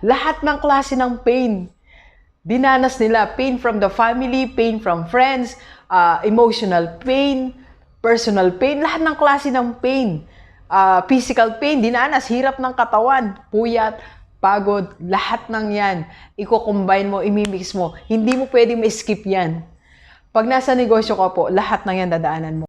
Lahat ng klase ng pain, dinanas nila. Pain from the family, pain from friends, emotional pain, personal pain, lahat ng klase ng pain. Physical pain, dinanas, hirap ng katawan, puyat, pagod, lahat ng yan. Iko-combine mo, imimix mo. Hindi mo pwedeng ma-skip yan. Pag nasa negosyo ka po, lahat ng yan dadaanan mo.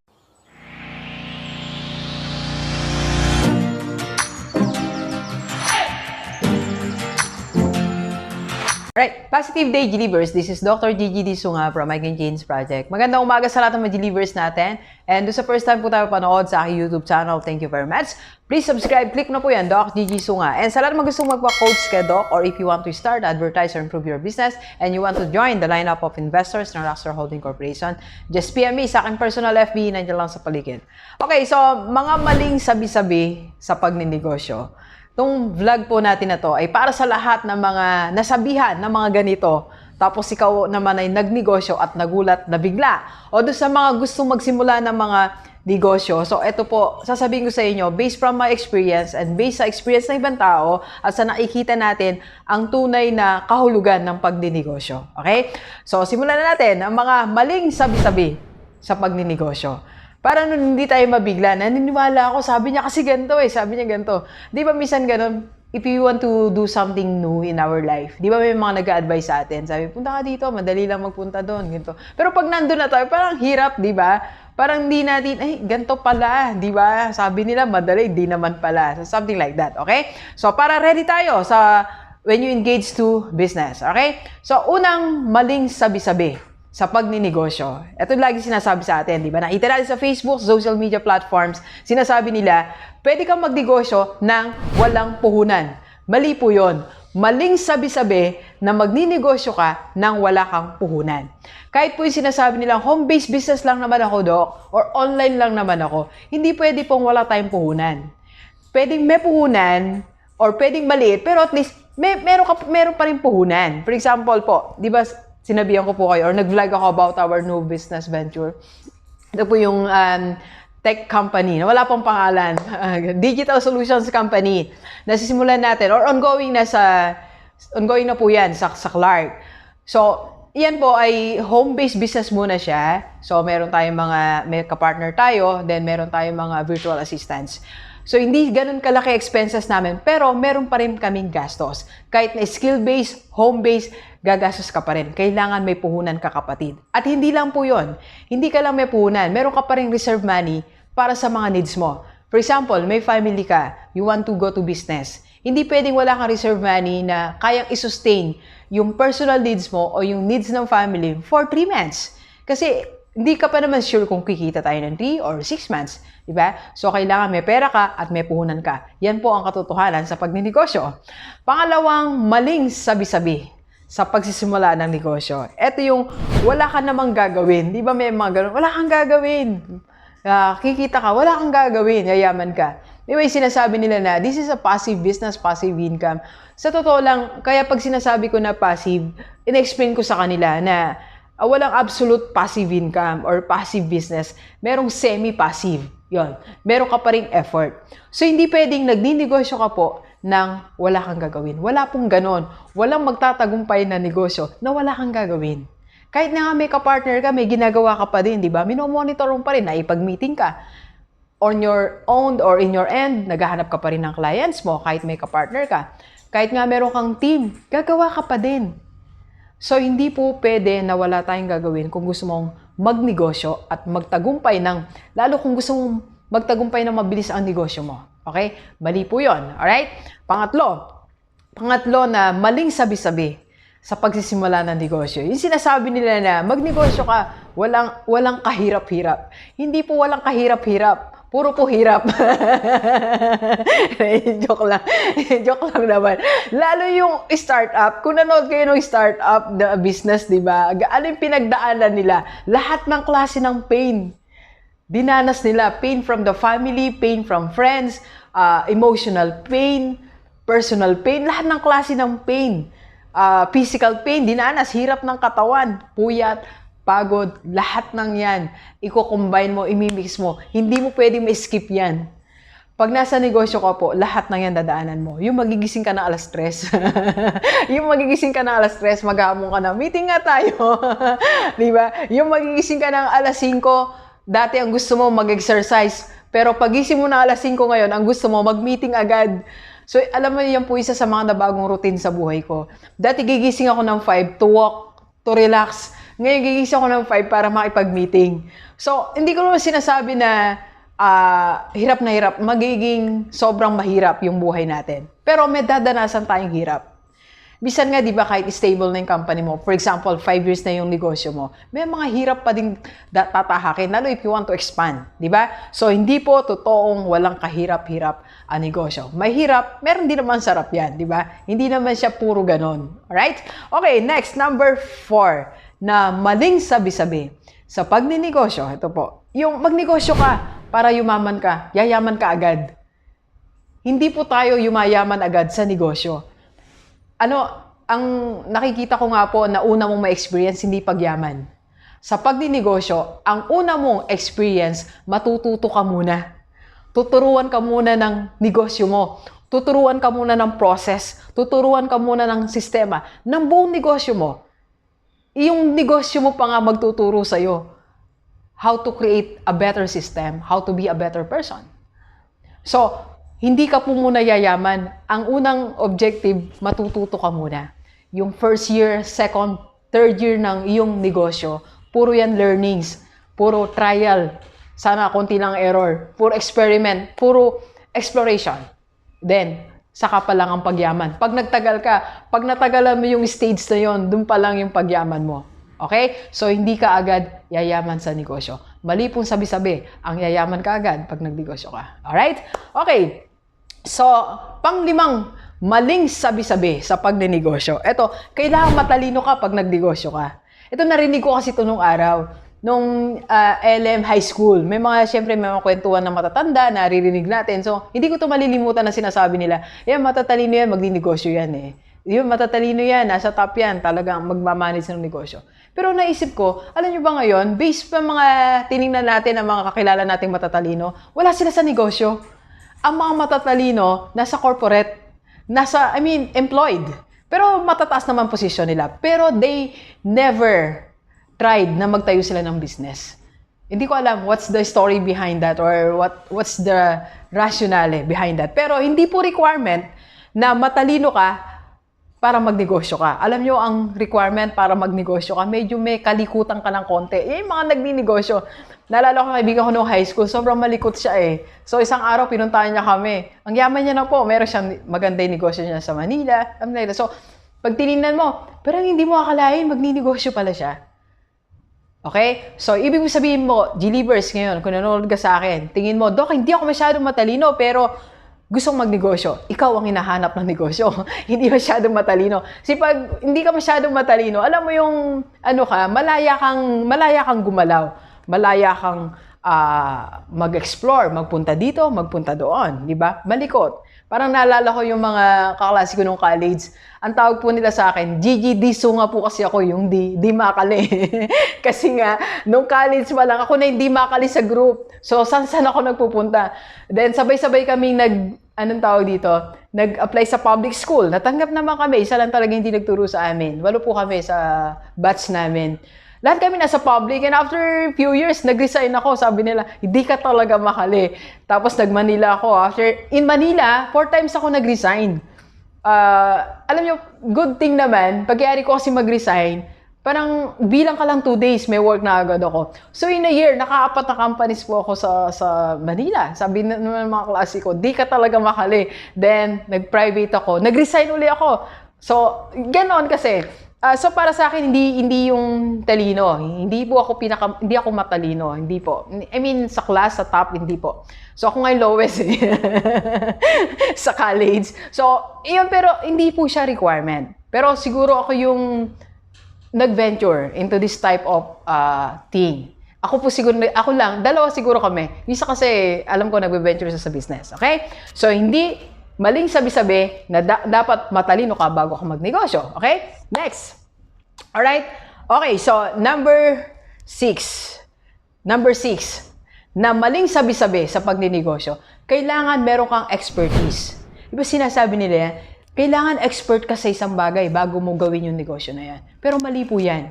Alright, positive day, Gilivers. This is Dr. Gigi Sunga from My Gains Project. Magandang umaga sa lahat ng mga Gilivers natin. And sa first time po tayo panood sa aking YouTube channel, thank you very much. Please subscribe, click na po yan, Doc Gigi Sunga. And sa lahat ng mga gustong magpa-coach kay Doc, or if you want to start, advertise, or improve your business, and you want to join the lineup of investors ng Rockstar Holding Corporation, just PM me sa aking personal FB, nandiyan lang sa paligid. Okay, so mga maling sabi-sabi sa pagninegosyo. Itong vlog po natin na to ay para sa lahat ng mga nasabihan ng mga ganito. Tapos ikaw naman ay nagnegosyo at nagulat na bigla. O doon sa mga gustong magsimula ng mga negosyo. So ito po, sasabihin ko sa inyo, based from my experience and based sa experience ng ibang tao at sa nakikita natin ang tunay na kahulugan ng pagninegosyo. Okay? So simulan na natin ang mga maling sabi-sabi sa pagninegosyo. Para nun hindi tayo mabigla, naniniwala ako, sabi niya kasi ganito sabi niya ganito. Di ba minsan ganun, if you want to do something new in our life, di ba may mga nag-a-advise sa atin, sabi, punta ka dito, madali lang magpunta doon, ganito. Pero pag nandun na tayo, parang hirap, di ba? Parang hindi natin, ay, ganito pala, di ba? Sabi nila, madali, di naman pala. So, something like that, okay? So, para ready tayo sa when you engage to business, okay? So, unang maling sabi-sabi sa pagninegosyo. Ito lagi sinasabi sa atin, di ba? Nakita natin sa Facebook, social media platforms, sinasabi nila, pwede kang magnegosyo ng walang puhunan. Mali po yun. Maling sabi-sabi na magninegosyo ka ng wala kang puhunan. Kahit po yung sinasabi nilang home-based business lang naman ako, Doc, or online lang naman ako, hindi pwede pong wala tayong puhunan. Pwedeng may puhunan, or pwedeng maliit, pero at least meron pa rin puhunan. For example po, di ba, sinabihan ko po kayo or nag-vlog ako about our new business venture. Ito po yung tech company na wala pong pangalan. Digital Solutions Company. Nasisimulan natin or ongoing na po yan sa Clark. So, yan po ay home-based business muna siya. So, meron tayong may ka-partner tayo, then meron tayong mga virtual assistants. So, hindi ganun kalaki expenses namin, pero meron pa rin kaming gastos. Kahit na skill-based, home-based, gagastos ka pa rin. Kailangan may puhunan ka, kapatid. At hindi lang po yun. Hindi ka lang may puhunan. Meron ka pa rin reserve money para sa mga needs mo. For example, may family ka, you want to go to business. Hindi pwedeng wala kang reserve money na kayang isustain yung personal needs mo o yung needs ng family for 3 months. Kasi hindi ka pa naman sure kung kikita tayo ng 3 or 6 months. Diba? So, kailangan may pera ka at may puhunan ka. Yan po ang katotohanan sa pagninegosyo. Pangalawang maling sabi-sabi sa pagsisimula ng negosyo. Ito yung wala ka namang gagawin. Di ba may mga ganun? Wala kang gagawin. Kikita ka, wala kang gagawin. Yayaman ka. Di ba yung sinasabi nila na this is a passive business, passive income. Sa totoo lang, kaya pag sinasabi ko na passive, in-explain ko sa kanila na walang absolute passive income or passive business. Merong semi-passive. Yon, meron ka pa rin effort. So, hindi pwedeng nagninegosyo ka po nang wala kang gagawin. Wala pong ganon. Walang magtatagumpay na negosyo na wala kang gagawin. Kahit na may ka-partner ka, may ginagawa ka pa din, di ba? Minomonitor mo pa rin, naipag-meeting ka. On your own or in your end, naghahanap ka pa rin ng clients mo kahit may ka-partner ka. Kahit nga meron kang team, gagawa ka pa din. So, hindi po pwede na wala tayong gagawin kung gusto mong magnegosyo at magtagumpay lalo kung gusto mong magtagumpay ng mabilis ang negosyo mo. Okay? Mali po yun. Alright? Pangatlo na maling sabi-sabi sa pagsisimula ng negosyo. Yung sinasabi nila na magnegosyo ka, walang kahirap-hirap. Hindi po walang kahirap-hirap. Puro po hirap. Joke lang. Joke lang naman. Lalo yung startup. Kung nanood kayo ng startup na business, di ba? Ano yung pinagdaanan nila? Lahat ng klase ng pain. Dinanas nila. Pain from the family, pain from friends, emotional pain, personal pain. Lahat ng klase ng pain. Physical pain, dinanas. Hirap ng katawan. Puyat, pagod, lahat ng yan, iko-combine mo, imimix mo. Hindi mo pwedeng ma-skip yan. Pag nasa negosyo ka po, lahat ng yan dadaanan mo. Yung magigising ka na 3:00. Yung magigising ka na 3:00, maghamon ka na, meeting nga tayo. Di ba? Yung magigising ka ng 5:00, dati ang gusto mo mag-exercise. Pero pagising mo na 5:00 ngayon, ang gusto mo mag-meeting agad. So, alam mo yan po isa sa mga nabagong routine sa buhay ko. Dati gigising ako ng 5 to walk, to relax. Ngayon gigising ako ng 5 para makipag-meeting. So, hindi ko naman sinasabi na hirap na hirap, magiging sobrang mahirap yung buhay natin. Pero may dadanasan tayong hirap. Bisan nga, di ba, kahit stable na yung company mo, for example, 5 years na yung negosyo mo, may mga hirap pa din tatahakin, lalo if you want to expand, di ba? So, hindi po totoong walang kahirap-hirap ang negosyo. May hirap, meron din naman sarap yan, di ba? Hindi naman siya puro ganon. Alright? Okay, next, number 4, na maling sabi-sabi. Sa pagninegosyo, ito po, yung magnegosyo ka, para yumaman ka, yayaman ka agad. Hindi po tayo yumayaman agad sa negosyo. Ang nakikita ko nga po na una mong ma-experience, hindi pagyaman. Sa pagninegosyo, ang una mong experience, matututo ka muna. Tuturuan ka muna ng negosyo mo. Tuturuan ka muna ng process. Tuturuan ka muna ng sistema, ng buong negosyo mo. Yung negosyo mo pa nga magtuturo sa'yo how to create a better system, how to be a better person. So, hindi ka po muna yayaman. Ang unang objective, matututo ka muna. Yung first year, second, third year ng iyong negosyo, puro yan learnings, puro trial, sana konti lang error, puro experiment, puro exploration. Then, saka pa lang ang pagyaman. Pag nagtagal ka, pag natagalan mo yung stage na yon, dun pa lang yung pagyaman mo. Okay? So, hindi ka agad yayaman sa negosyo. Mali pong sabi-sabi, ang yayaman ka agad pag nagnegosyo ka. Alright? Okay. So, pang-5, maling sabi-sabi sa pagnenegosyo. Ito, kailangan matalino ka pag nagnegosyo ka. Ito, narinig ko kasi ito nung araw. Nung LM High School, may mga kwentuhan na matatanda, naririnig natin. So, hindi ko ito malilimutan na sinasabi nila, yan, matatalino yan, magninegosyo yan eh. Yun, matatalino yan, nasa top yan, talagang magmamanage ng negosyo. Pero naisip ko, alam nyo ba ngayon, based pa mga tiningnan natin ng mga kakilala nating matatalino, wala sila sa negosyo. Ang mga matatalino, nasa corporate, employed. Pero matataas naman posisyon nila. Pero they never tried na magtayo sila ng business. Hindi ko alam what's the story behind that or what's the rationale behind that. Pero hindi po requirement na matalino ka para magnegosyo ka. Alam nyo, ang requirement para magnegosyo ka, medyo may kalikutan ka ng konti. Yung mga nagninegosyo, naalala ko kaibigan ko noong high school, sobrang malikot siya eh. So, isang araw, pinuntahan niya kami. Ang yaman niya na po, meron siyang maganda yung negosyo niya sa Manila. So, pag tinignan mo, pero hindi mo akalain, magninegosyo pala siya. Okay? So, ibig sabihin mo, G-Leavers ngayon, kung nanonood ka sa akin, tingin mo, Dok, hindi ako masyadong matalino, pero gustong magnegosyo, ikaw ang hinahanap ng negosyo. Hindi masyadong matalino. Kasi pag hindi ka masyadong matalino, alam mo yung, malaya kang gumalaw. Malaya kang mag-explore, magpunta dito, magpunta doon. Di ba? Malikot. Parang naalala ko yung mga kaklase ko nung college. Ang tawag po nila sa akin, Gigi, di Sunga po kasi ako, yung di makali. Kasi nga, nung college pa lang, ako na hindi makali sa group. So, saan ako nagpupunta? Then, sabay-sabay kaming nag-apply sa public school. Natanggap naman kami. Isa lang talaga hindi nagturo sa amin. 8 po kami sa batch namin. Lahat kami nasa public and after few years, nag-resign ako. Sabi nila, hindi ka talaga makali. Tapos nag-Manila ako. In Manila, 4 times ako nag-resign. Alam nyo, good thing naman, pagyari ko kasi mag-resign, parang bilang ka lang 2 days, may work na agad ako. So in a year, naka-4 na companies po ako sa Manila. Sabi naman ng mga klase ko, di ka talaga makali. Then, nag-private ako. Nag-resign uli ako. So, ganon kasi. So para sa akin hindi yung talino. Hindi ako matalino, hindi po. I mean sa class, sa top hindi po. So ako ngayon lowest sa college. So, iyon pero hindi po siya requirement. Pero siguro ako yung nag-venture into this type of thing. Ako lang, dalawa siguro kami. Isa kasi alam ko nagbe-venture sa business, okay? So hindi maling sabi-sabi na dapat matalino ka bago ka magnegosyo. Okay? Next. Alright? Okay, so number 6. na maling sabi-sabi sa pagninegosyo, kailangan meron kang expertise. Diba sinasabi nila yan, kailangan expert ka sa isang bagay bago mo gawin yung negosyo na yan. Pero mali po yan.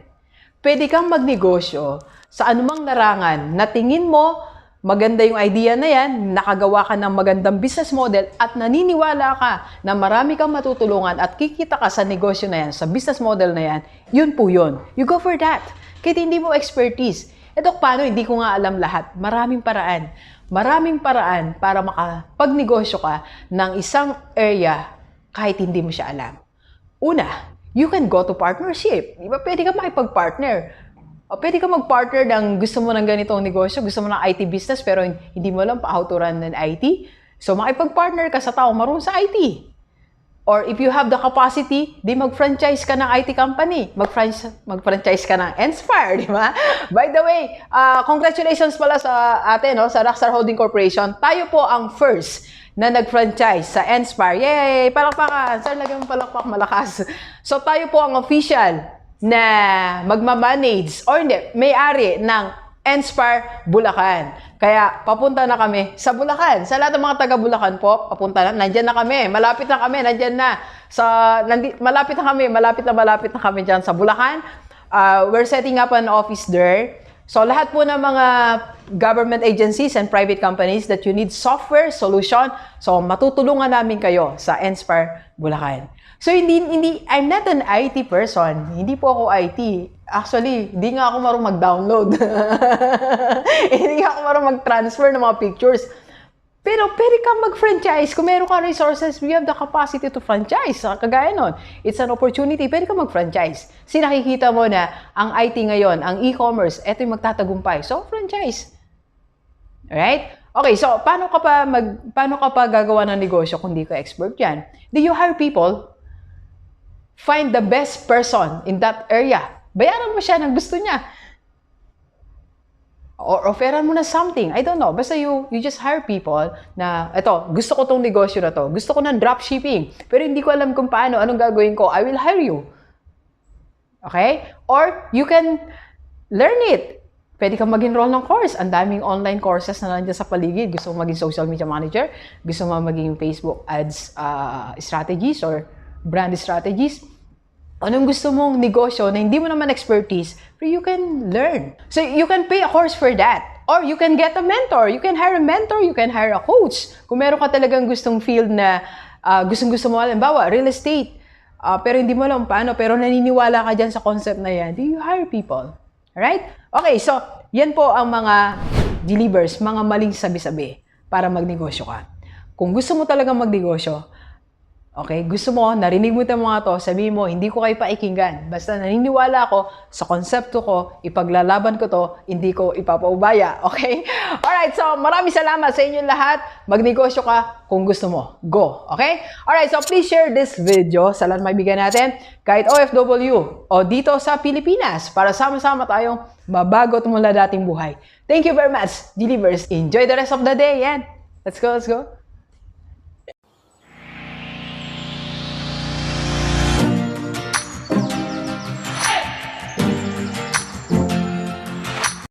Pwede kang magnegosyo sa anumang larangan na tingin mo maganda yung idea na yan, nakagawa ka ng magandang business model at naniniwala ka na marami kang matutulungan at kikita ka sa negosyo na yan, sa business model na yan, yun po yun. You go for that. Kahit hindi mo expertise. Ito paano, hindi ko nga alam lahat. Maraming paraan. Maraming paraan para makapagnegosyo ka ng isang area kahit hindi mo siya alam. Una, you can go to partnership. Diba? Pwede ka makipag-partner. O pwede ka mag-partner ng gusto mo ng ganitong negosyo, gusto mo ng IT business, pero hindi mo alam pa how to run an IT. So, makipag-partner ka sa taong marunong sa IT. Or if you have the capacity, di mag-franchise ka ng IT company. Mag-franchise ka ng Inspire, di ba? By the way, congratulations pala sa atin, no? Sa Rockstar Holding Corporation. Tayo po ang first na nag-franchise sa Inspire. Yay! Palakpakan! Sir, lagyan mo palakpak malakas. So, tayo po ang official na magmamanage or hindi, may-ari ng Inspire Bulacan. Kaya papunta na kami sa Bulacan. Sa lahat ng mga taga Bulacan po, papunta na. Nandyan na kami. Malapit na kami. Nandyan na. Malapit na kami. Malapit na kami dyan sa Bulacan. We're setting up an office there. So lahat po ng mga government agencies and private companies that you need software solution, so matutulungan namin kayo sa Inspire Bulacan. So, I'm not an IT person. Hindi po ako IT. Actually, hindi nga ako marunong mag-download. Hindi nga ako marunong mag-transfer ng mga pictures. Pero, pwede kang mag-franchise. Kung meron ka resources, we have the capacity to franchise. Kagaya nun. It's an opportunity. Pwede kang mag-franchise. Kasi nakikita mo na ang IT ngayon, ang e-commerce, eto yung magtatagumpay. So, franchise. Alright? Okay, so, paano ka pa gagawa ng negosyo kung di ka expert yan? Do you hire people? Find the best person in that area. Bayaran mo siya ng gusto niya. Or offeran mo na something. I don't know. Basta you just hire people na, eto, gusto ko tong negosyo na to. Gusto ko ng dropshipping. Pero hindi ko alam kung paano, anong gagawin ko. I will hire you. Okay? Or you can learn it. Pwede kang mag-enroll ng course. Ang daming online courses na nandiyan sa paligid. Gusto mo maging social media manager. Gusto mo maging Facebook ads strategies or brand strategies. Anong gusto mong negosyo na hindi mo naman expertise, pero you can learn. So, you can pay a course for that. Or you can get a mentor. You can hire a mentor. You can hire a coach. Kung meron ka talagang gustong field na gustong-gusto mo, halimbawa, real estate. Pero hindi mo alam paano, pero naniniwala ka dyan sa concept na yan, do you hire people? Alright? Okay, so, yan po ang mga delivers, mga maling sabi-sabi para magnegosyo ka. Kung gusto mo talagang magnegosyo, okay, gusto mo, narinig mo itong mga to, sabihin mo, hindi ko kayo paikinggan. Basta naniniwala ako sa konsepto ko, ipaglalaban ko to, hindi ko ipapaubaya. Okay? Alright, so maraming salamat sa inyong lahat. Magnegosyo ka kung gusto mo. Go. Okay? Alright, so please share this video sa lahat maibigan natin, kahit OFW o dito sa Pilipinas, para sama-sama tayong mabago at mula dating buhay. Thank you very much, Delivers. Enjoy the rest of the day. Yan. Let's go, let's go.